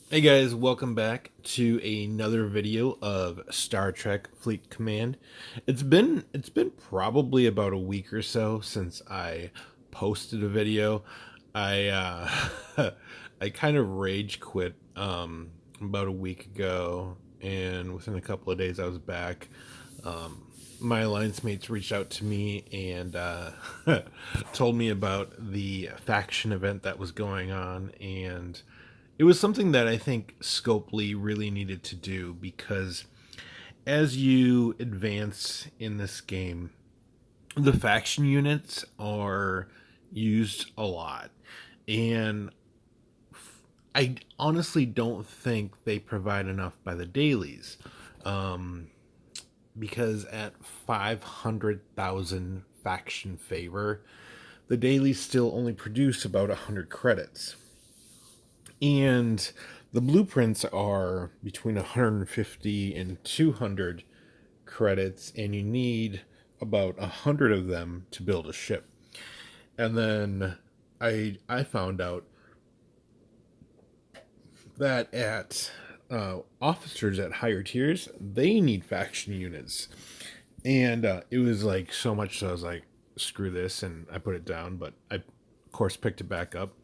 Hey guys, welcome back to another video of Star Trek Fleet Command. It's been probably about a week or so since I posted a video. I I kind of rage quit about a week ago, and within a couple of days I was back. My alliance mates reached out to me and told me about the faction event that was going on, and it was something that I think Scopely really needed to do because as you advance in this game, the faction units are used a lot. And I honestly don't think they provide enough by the dailies. Um, because at 500,000 faction favor, the dailies still only produce about 100 credits. And the blueprints are between 150 and 200 credits, and you need about 100 of them to build a ship. And then I found out that at officers at higher tiers, they need faction units. And it was like so much so I was like, screw this, and I put it down, but I, of course, picked it back up.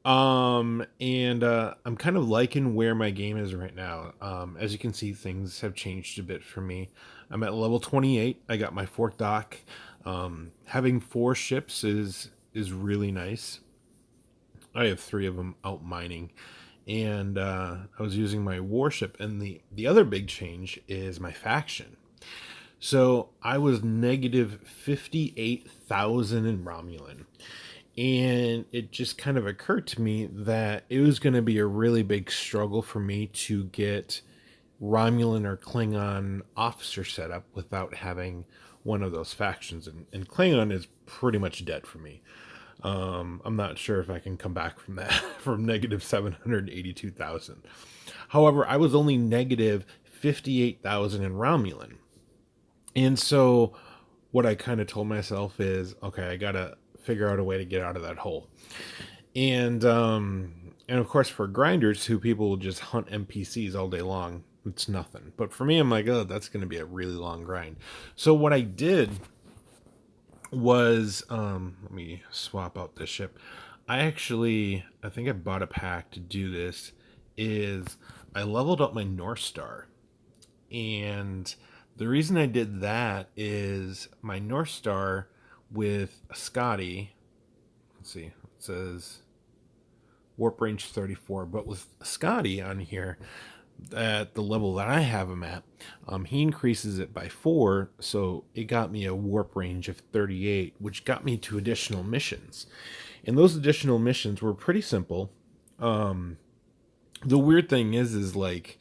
And I'm kind of liking where my game is right now. As you can see, things have changed a bit for me. I'm at level 28. I got my fourth dock. Having four ships is really nice. I have three of them out mining, and I was using my warship. And the other big change is my faction. So I was negative 58,000 in Romulan. And it just kind of occurred to me that it was going to be a really big struggle for me to get Romulan or Klingon officer set up without having one of those factions. And Klingon is pretty much dead for me. I'm not sure if I can come back from that, from negative 782,000. However, I was only negative 58,000 in Romulan. And so what I kind of told myself is, okay, I got to figure out a way to get out of that hole. And of course for grinders who people will just hunt NPCs all day long, it's nothing. But for me, I'm like, oh, that's going to be a really long grind. So what I did was, let me swap out this ship. I think I bought a pack to do this. Is I leveled up my North Star, and the reason I did that is my North Star with Scotty. Let's see, it says warp range 34, but with Scotty on here at the level that I have him at, he increases it by 4, so it got me a warp range of 38, which got me to additional missions. And those additional missions were pretty simple. The weird thing is like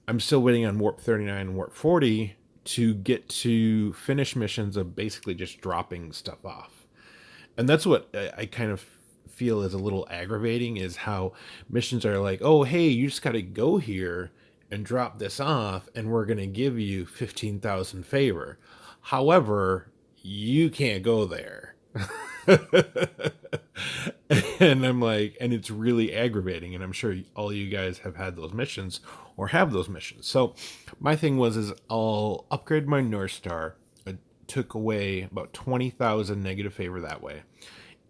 I'm still waiting on warp 39 and warp 40 to get to finish missions of basically just dropping stuff off. And that's what I kind of feel is a little aggravating, is how missions are like, oh, hey, you just got to go here and drop this off, and we're going to give you 15,000 favor. However, you can't go there. And I'm like, and it's really aggravating. And I'm sure all you guys have had those missions or have those missions. So my thing is I'll upgrade my North Star. I took away about 20,000 negative favor that way,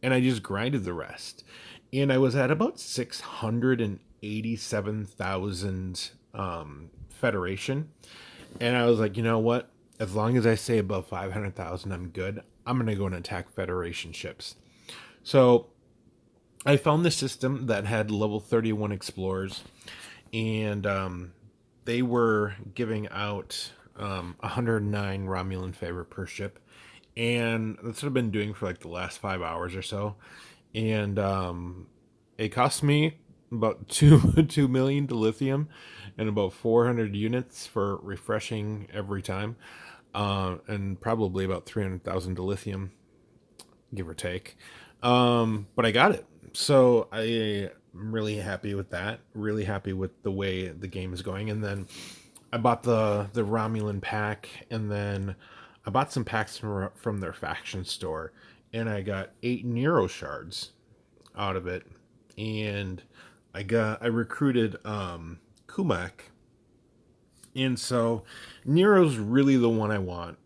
and I just grinded the rest. And I was at about 687,000 Federation. And I was like, you know what? As long as I stay above 500,000, I'm good. I'm going to go and attack Federation ships. So I found the system that had level 31 explorers, and they were giving out 109 Romulan favor per ship. And that's what I've been doing for like the last 5 hours or so. And it cost me about 2 million to lithium and about 400 units for refreshing every time, and probably about 300,000 to lithium, give or take. But I got it, so I'm really happy with that. Really happy with the way the game is going. And then I bought the Romulan pack, and then I bought some packs from their faction store, and I got 8 Nero shards out of it. And I recruited Kumak, and so Nero's really the one I want.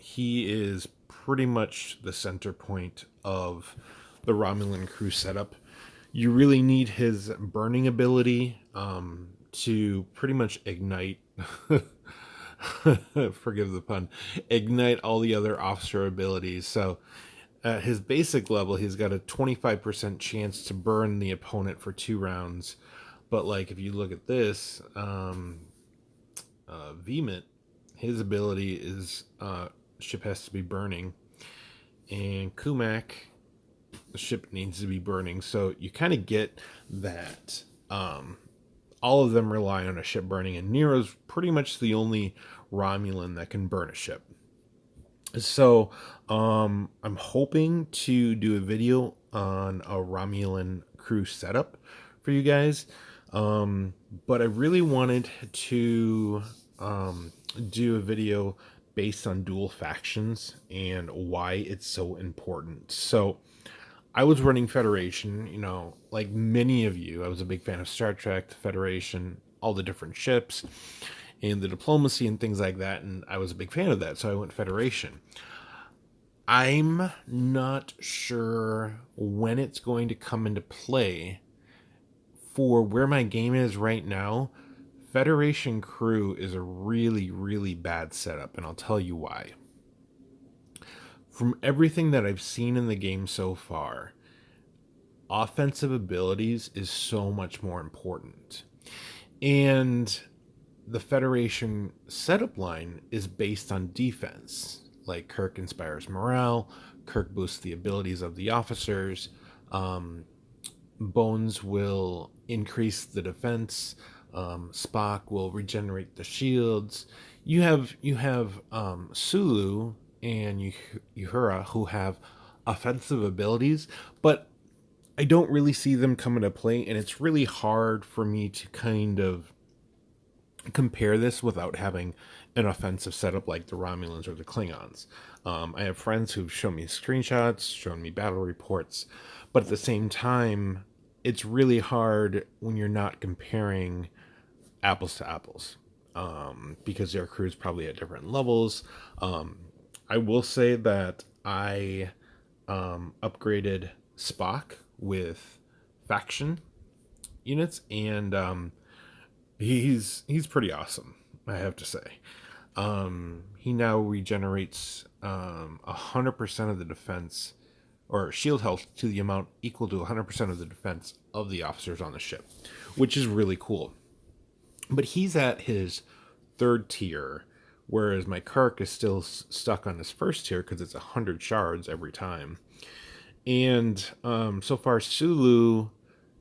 He is pretty much the center point of the Romulan crew setup. You really need his burning ability to pretty much ignite, forgive the pun, ignite all the other officer abilities. So at his basic level, he's got a 25% chance to burn the opponent for 2 rounds. But like if you look at this, Vemit, his ability is ship has to be burning, and Kumak, the ship needs to be burning. So you kind of get that. All of them rely on a ship burning, and Nero's pretty much the only Romulan that can burn a ship. So I'm hoping to do a video on a Romulan crew setup for you guys. But I really wanted to do a video based on dual factions and why it's so important. So I was running Federation, like many of you. I was a big fan of Star Trek, the Federation, all the different ships, and the diplomacy and things like that. And I was a big fan of that, so I went Federation. I'm not sure when it's going to come into play. For where my game is right now, Federation crew is a really, really bad setup, and I'll tell you why. From everything that I've seen in the game so far, offensive abilities is so much more important. And the Federation setup line is based on defense. Like Kirk inspires morale, Kirk boosts the abilities of the officers, Bones will increase the defense, Spock will regenerate the shields. You have Sulu and Uhura who have offensive abilities, but I don't really see them come into play, and it's really hard for me to kind of compare this without having an offensive setup like the Romulans or the Klingons. I have friends who've shown me screenshots, shown me battle reports, but at the same time, it's really hard when you're not comparing apples to apples, because their crews probably at different levels. I will say that I upgraded Spock with faction units, and he's pretty awesome, I have to say. He now regenerates 100% of the defense or shield health to the amount equal to 100% of the defense of the officers on the ship, which is really cool. But he's at his 3rd tier, whereas my Kirk is still stuck on his 1st tier because it's 100 shards every time. And so far, Sulu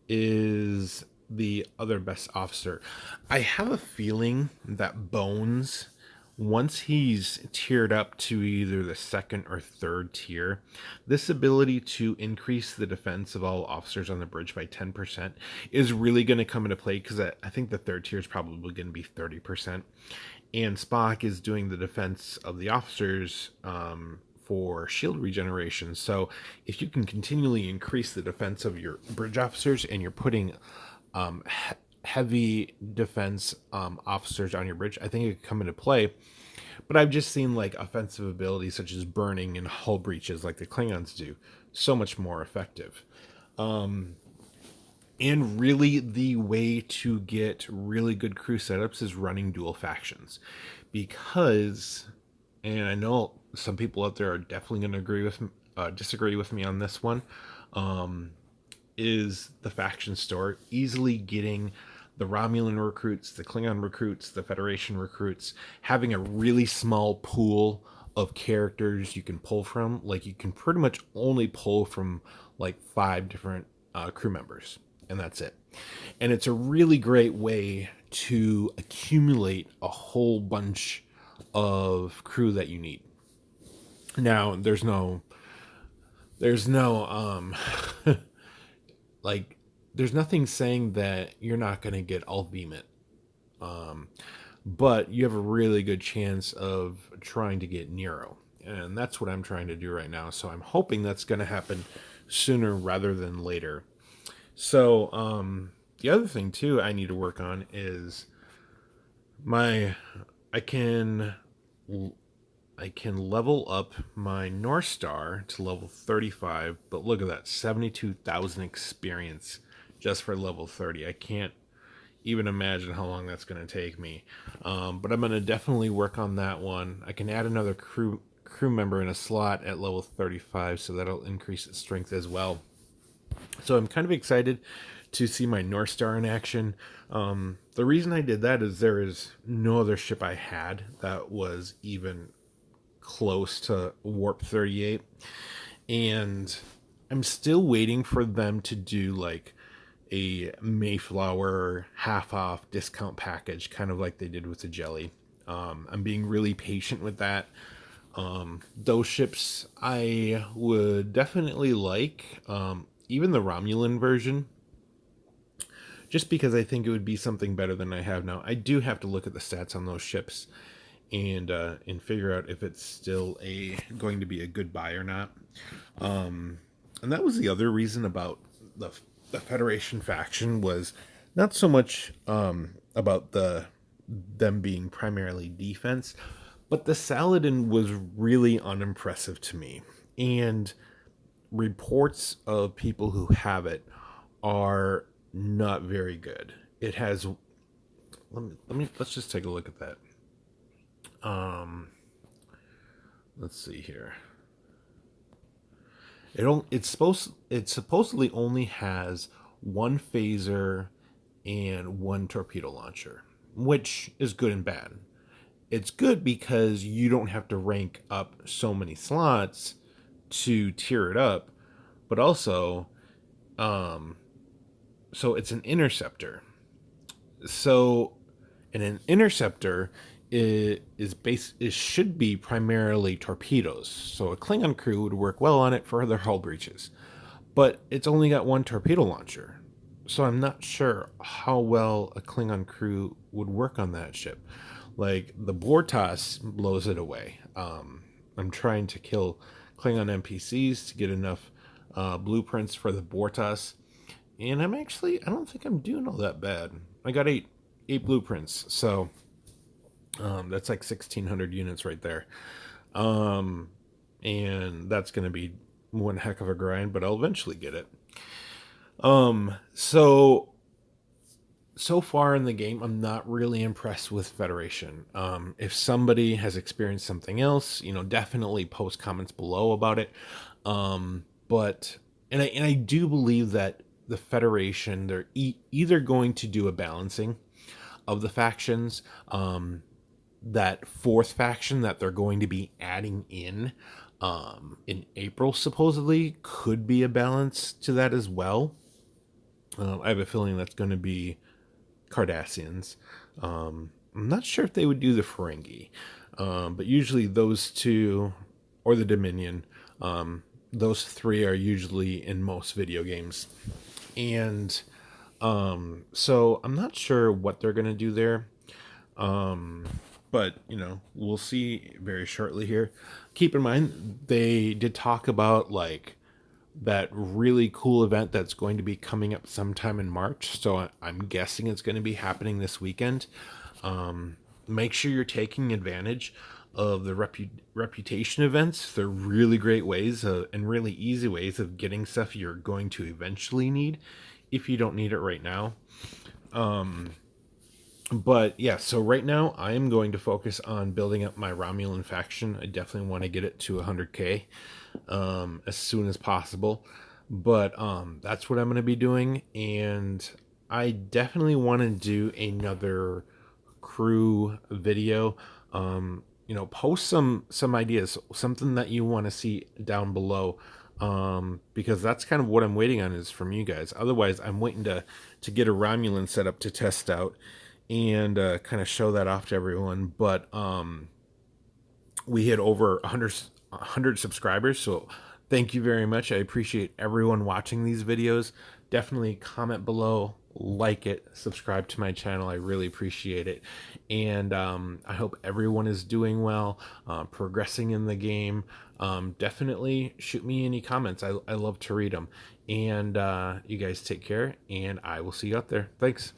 is the other best officer. I have a feeling that Bones, once he's tiered up to either the 2nd or 3rd tier, this ability to increase the defense of all officers on the bridge by 10% is really going to come into play, because I think the 3rd tier is probably going to be 30%. And Spock is doing the defense of the officers for shield regeneration. So if you can continually increase the defense of your bridge officers, and you're putting heavy defense officers on your bridge, I think it could come into play. But I've just seen like offensive abilities such as burning and hull breaches like the Klingons do so much more effective. And really, the way to get really good crew setups is running dual factions, because, and I know some people out there are definitely going to disagree with me on this one, is the faction store easily getting the Romulan recruits, the Klingon recruits, the Federation recruits, having a really small pool of characters you can pull from. Like, you can pretty much only pull from like 5 different crew members, and that's it. And it's a really great way to accumulate a whole bunch of crew that you need. Now, there's no like, there's nothing saying that you're not going to get all Vemit, but you have a really good chance of trying to get Nero, and that's what I'm trying to do right now. So I'm hoping that's going to happen sooner rather than later. So The other thing too I need to work on is my I can I can level up my North Star to level 35, but look at that, 72,000 experience just for level 30. I can't even imagine how long that's going to take me. But I'm going to definitely work on that one. I can add another crew member in a slot at level 35, so that'll increase its strength as well. So I'm kind of excited to see my North Star in action. The reason I did that is there is no other ship I had that was even close to Warp 38. And I'm still waiting for them to do like a Mayflower half off discount package, kind of like they did with the Jelly. I'm being really patient with that. Those ships I would definitely like, even the Romulan version, just because I think it would be something better than I have now. I do have to look at the stats on those ships and figure out if it's still going to be a good buy or not. And that was the other reason about the Federation faction, was not so much about them being primarily defense, but the Saladin was really unimpressive to me. And reports of people who have it are not very good. It has let's just take a look at that. Let's see here. It supposedly only has one phaser and one torpedo launcher, which is good and bad. It's good because you don't have to rank up so many slots to tier it up, but also, so it's an interceptor. So, and an interceptor it should be primarily torpedoes. So a Klingon crew would work well on it for their hull breaches, but it's only got one torpedo launcher. So I'm not sure how well a Klingon crew would work on that ship. Like the Bortas blows it away. I'm trying to kill Klingon NPCs to get enough blueprints for the Bortas, and I don't think I'm doing all that bad. I got eight blueprints, so that's like 1,600 units right there. And that's going to be one heck of a grind, but I'll eventually get it. So far in the game, I'm not really impressed with Federation. If somebody has experienced something else, definitely post comments below about it. But I do believe that the Federation, they're either going to do a balancing of the factions. That fourth faction that they're going to be adding in April supposedly could be a balance to that as well. I have a feeling that's going to be Cardassians. I'm not sure if they would do the Ferengi, but usually those two, or the Dominion, those three are usually in most video games. And so I'm not sure what they're going to do there. But, we'll see very shortly here. Keep in mind, they did talk about, like, that really cool event that's going to be coming up sometime in March. So I'm guessing it's going to be happening this weekend. Make sure you're taking advantage of the reputation events. They're really great ways and really easy ways of getting stuff you're going to eventually need if you don't need it right now. But yeah, so right now I am going to focus on building up my Romulan faction. I definitely want to get it to 100k as soon as possible. But that's what I'm going to be doing, and I definitely want to do another crew video. Post some ideas, something that you want to see down below, because that's kind of what I'm waiting on is from you guys. Otherwise, I'm waiting to get a Romulan set up to test out and kind of show that off to everyone. But we hit over 100 subscribers, so thank you very much. I appreciate everyone watching these videos. Definitely comment below, like it, subscribe to my channel. I really appreciate it. And I hope everyone is doing well, progressing in the game. Definitely shoot me any comments. I love to read them. And you guys take care, and I will see you out there. Thanks.